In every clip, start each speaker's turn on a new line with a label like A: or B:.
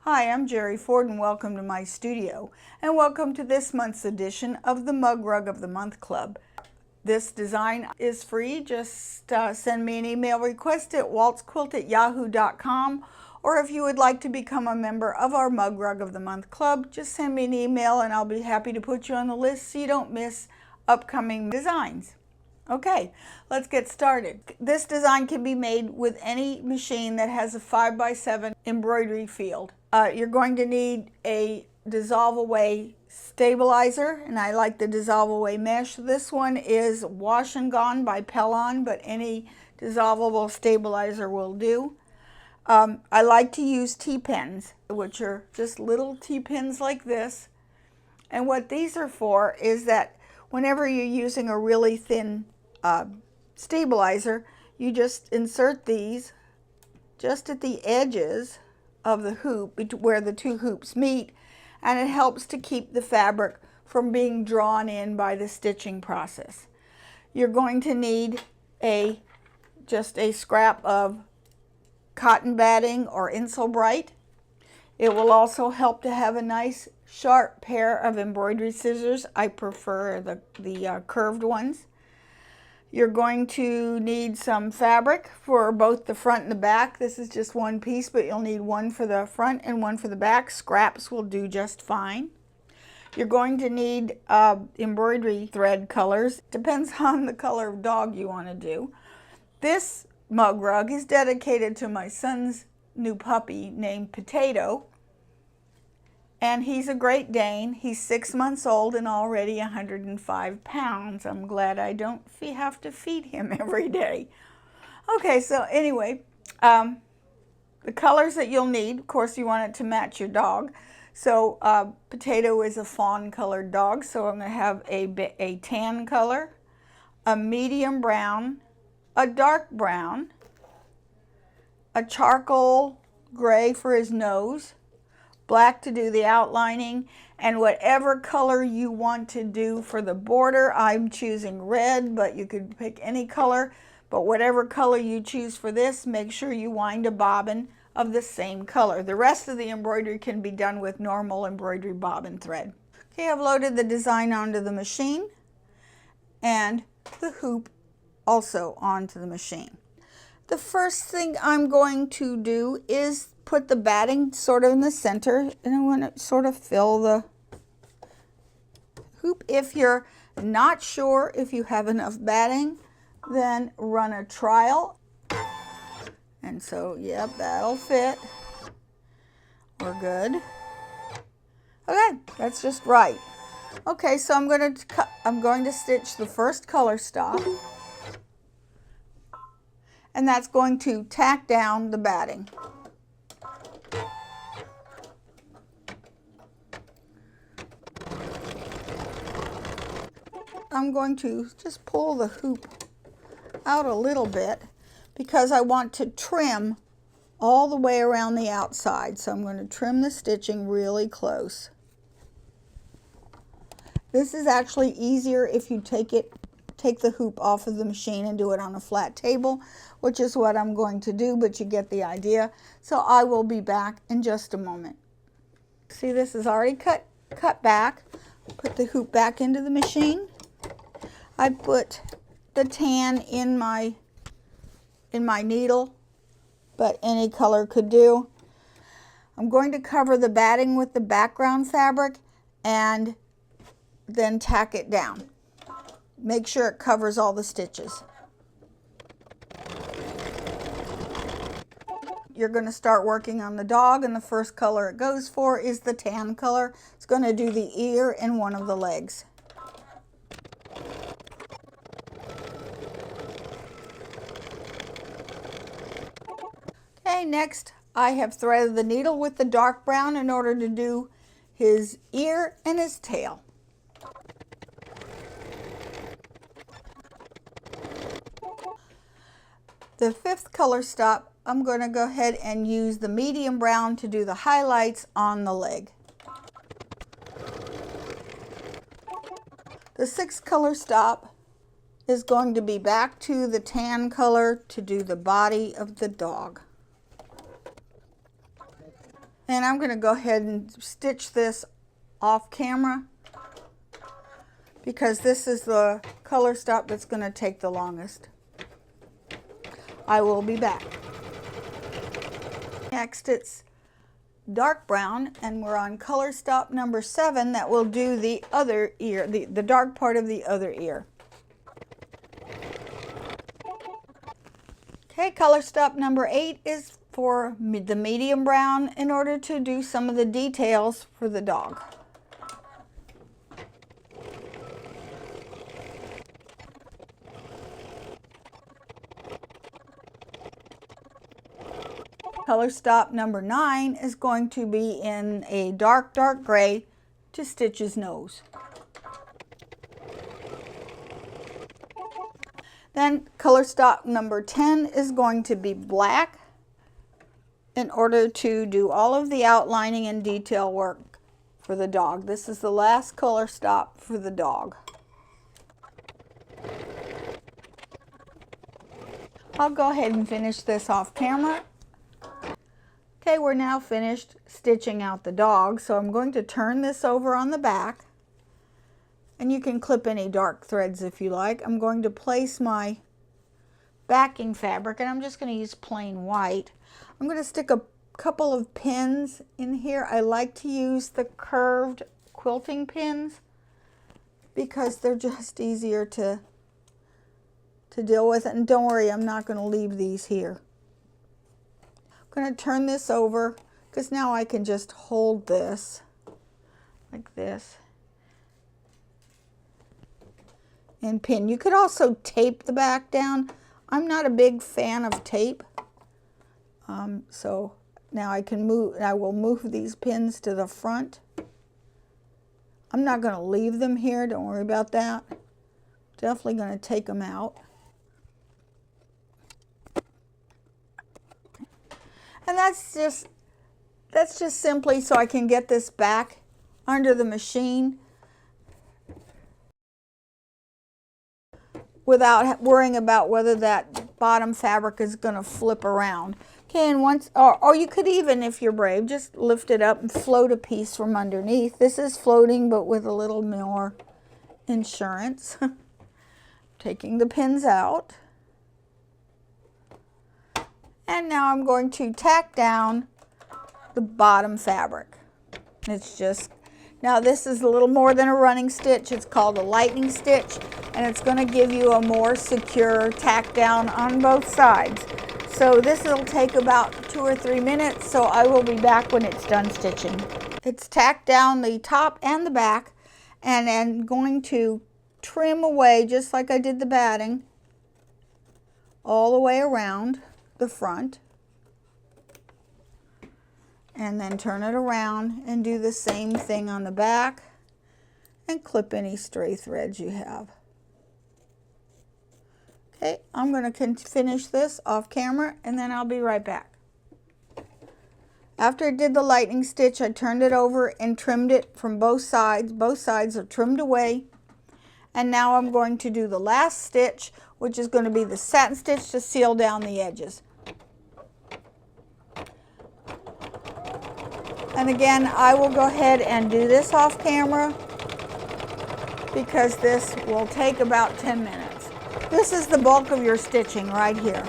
A: Hi, I'm Jerry Ford and welcome to my studio and welcome to this month's edition of the Mug Rug of the Month Club. This design is free. Just send me an email request at waltzquilt@yahoo.com, or if you would like to become a member of our Mug Rug of the Month Club, just send me an email and I'll be happy to put you on the list so you don't miss upcoming designs. Okay, let's get started. This design can be made with any machine that has a 5x7 embroidery field. You're going to need a dissolve away stabilizer, and I like the dissolve away mesh. This one is Wash and Gone by Pellon, but any dissolvable stabilizer will do. I like to use T-pins, which are just little T-pins like this. And what these are for is that whenever you're using a really thin stabilizer, you just insert these just at the edges of the hoop where the two hoops meet, and it helps to keep the fabric from being drawn in by the stitching process. You're going to need just a scrap of cotton batting or Insulbrite. It will also help to have a nice sharp pair of embroidery scissors. I prefer the curved ones. You're going to need some fabric for both the front and the back. This is just one piece, but you'll need one for the front and one for the back. Scraps will do just fine. You're going to need embroidery thread colors. Depends on the color of dog you want to do. This mug rug is dedicated to my son's new puppy named Potato. And he's a Great Dane. He's 6 months old and already 105 pounds. I'm glad I don't have to feed him every day. Okay, so anyway, the colors that you'll need, of course, you want it to match your dog. So Potato is a fawn colored dog, so I'm going to have a tan color, a medium brown, a dark brown, a charcoal gray for his nose, black to do the outlining, and whatever color you want to do for the border. I'm choosing red, but you could pick any color. But whatever color you choose for this, make sure you wind a bobbin of the same color. The rest of the embroidery can be done with normal embroidery bobbin thread. Okay, I've loaded the design onto the machine and the hoop also onto the machine. The first thing I'm going to do is put the batting sort of in the center, and I want to sort of fill the hoop. If you're not sure if you have enough batting, then run a trial. And so, yep, that'll fit. We're good. Okay, that's just right. Okay, so I'm going to stitch the first color stop, and that's going to tack down the batting. I'm going to just pull the hoop out a little bit because I want to trim all the way around the outside. So I'm going to trim the stitching really close. This is actually easier if you take the hoop off of the machine and do it on a flat table, which is what I'm going to do, but you get the idea. So I will be back in just a moment. See, this is already cut back. Put the hoop back into the machine. I put the tan in my needle, but any color could do. I'm going to cover the batting with the background fabric and then tack it down. Make sure it covers all the stitches. You're going to start working on the dog, and the first color it goes for is the tan color. It's going to do the ear and one of the legs. Okay, next I have threaded the needle with the dark brown in order to do his ear and his tail. The fifth color stop, I'm going to go ahead and use the medium brown to do the highlights on the leg. The sixth color stop is going to be back to the tan color to do the body of the dog. And I'm going to go ahead and stitch this off camera because this is the color stop that's going to take the longest. I will be back. Next, it's dark brown, and we're on color stop number 7 that will do the other ear, the dark part of the other ear. Okay, color stop number 8 is for the medium brown in order to do some of the details for the dog. Color stop number 9 is going to be in a dark gray to stitch his nose. Then color stop number 10 is going to be black in order to do all of the outlining and detail work for the dog. This is the last color stop for the dog. I'll go ahead and finish this off camera. Okay, we're now finished stitching out the dog, so I'm going to turn this over on the back, and you can clip any dark threads if you like. I'm going to place my backing fabric, and I'm just going to use plain white. I'm going to stick a couple of pins in here. I like to use the curved quilting pins because they're just easier to deal with. And don't worry, I'm not going to leave these here. I'm going to turn this over because now I can just hold this like this and pin. You could also tape the back down. I'm not a big fan of tape. So now I will move these pins to the front. I'm not going to leave them here, don't worry about that. Definitely going to take them out. And that's just simply so I can get this back under the machine without worrying about whether that bottom fabric is going to flip around. Okay, and once, or you could even, if you're brave, just lift it up and float a piece from underneath. This is floating, but with a little more insurance. Taking the pins out. And now I'm going to tack down the bottom fabric. It's just, now this is a little more than a running stitch. It's called a lightning stitch, and it's going to give you a more secure tack down on both sides. So this will take about 2 or 3 minutes, so I will be back when it's done stitching. It's tacked down the top and the back, and I'm going to trim away just like I did the batting all the way around the front, and then turn it around and do the same thing on the back and clip any stray threads you have. Okay, I'm going to finish this off camera and then I'll be right back. After I did the lightning stitch, I turned it over and trimmed it from both sides. Both sides are trimmed away. And now I'm going to do the last stitch, which is going to be the satin stitch to seal down the edges. And again, I will go ahead and do this off camera because this will take about 10 minutes. This is the bulk of your stitching right here.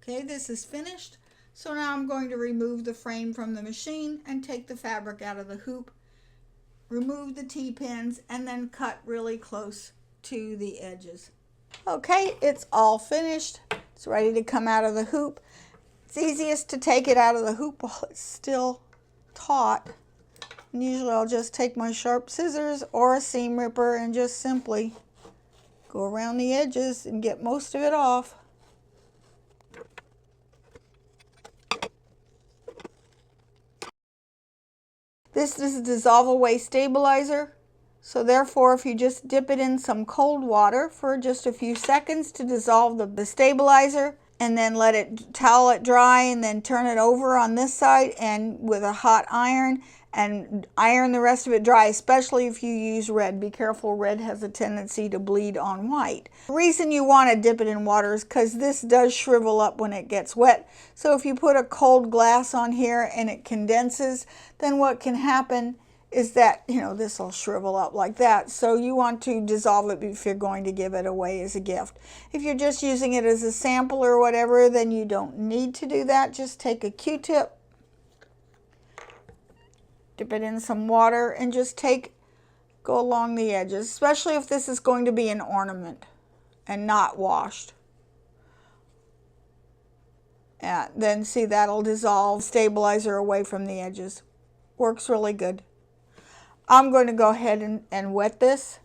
A: Okay, this is finished. So now I'm going to remove the frame from the machine and take the fabric out of the hoop, remove the T-pins, and then cut really close to the edges. Okay, it's all finished. It's ready to come out of the hoop. It's easiest to take it out of the hoop while it's still taut. And usually I'll just take my sharp scissors or a seam ripper and just simply go around the edges and get most of it off. This is a dissolve away stabilizer. So therefore, if you just dip it in some cold water for just a few seconds to dissolve the stabilizer, and then let it towel it dry, and then turn it over on this side and with a hot iron, and iron the rest of it dry, especially if you use red. Be careful, red has a tendency to bleed on white. The reason you want to dip it in water is because this does shrivel up when it gets wet. So if you put a cold glass on here and it condenses, then what can happen is that, this will shrivel up like that. So you want to dissolve it if you're going to give it away as a gift. If you're just using it as a sample or whatever, then you don't need to do that. Just take a Q-tip, dip it in some water, and just go along the edges, especially if this is going to be an ornament and not washed. And then see, that'll dissolve stabilizer away from the edges. Works really good. I'm going to go ahead and wet this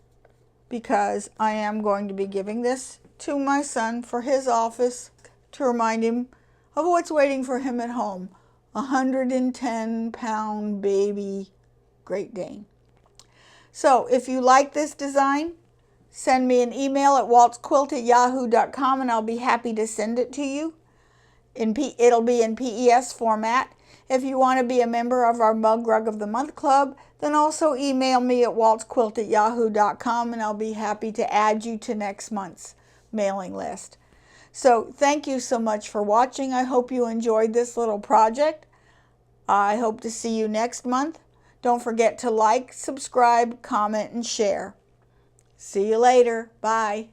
A: because I am going to be giving this to my son for his office to remind him of what's waiting for him at home. 110-pound baby Great Dane. So if you like this design, send me an email at waltzquilt@yahoo.com and I'll be happy to send it to you. It'll be in PES format. If you want to be a member of our Mug Rug of the Month Club, then also email me at waltzquilt@yahoo.com and I'll be happy to add you to next month's mailing list. So thank you so much for watching. I hope you enjoyed this little project. I hope to see you next month. Don't forget to like, subscribe, comment, and share. See you later. Bye.